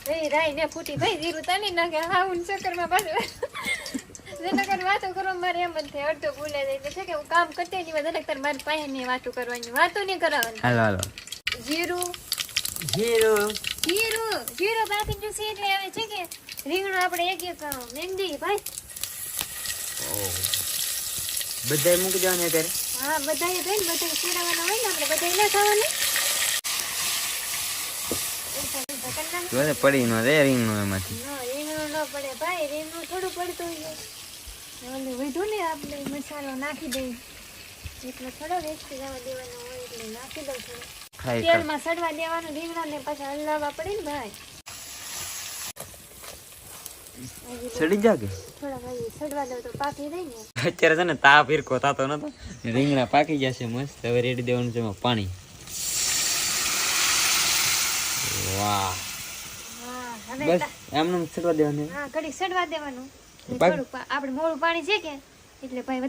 ભાઈ રાઈ ને ફૂટી ભાઈ જીરું તાની નાખે હા હું ચક્કરમાં પાછું જેના વાતો કરવા મારે એમ જ થાય અડધો ભૂલે જાય એટલે છે કે હું કામ કરતી જ નહીં તાર મારી પાસે નહીં વાતો કરવાની વાતો નહીં કરાવવાની હાલો જીરું જીરું જીરું બાકી જો છે એટલે આવે છે કે રીંગણું આપણે એક મહેંદી ભાઈ બધાય મૂકી દેવાના અત્યારે હા બધાય ભાઈ બધાય શેરાવાના હોય ને આપણે બધાય ના ખાવાના પડી નો રે રીંગણું એમાંથી રીંગણું ન પડે ભાઈ રીંગણું થોડું પડતું હોય વધુ ને આપણે મસાલો નાખી દઈએ એટલે થોડો વેસ્ટ જવા દેવાનો હોય એટલે નાખી દઉં થોડો તેલમાં સડવા દેવાનું રીંગણા ને પાછા હલાવવા પડે ને ભાઈ સડી જા કે થોડા ભાઈ સડવા દઉં તો પાકી જાય ને અત્યારે છે ને તાપ ઈરકો થતો નતો રીંગણા પાકી જશે મસ્ત હવે રેડી દેવાનું છે એમાં પાણી વાહ બસ એમનું સડવા દેવાનું હા કડી સડવા દેવાનું થોડું આપણે મોળું પાણી છે કે એટલે ભાઈ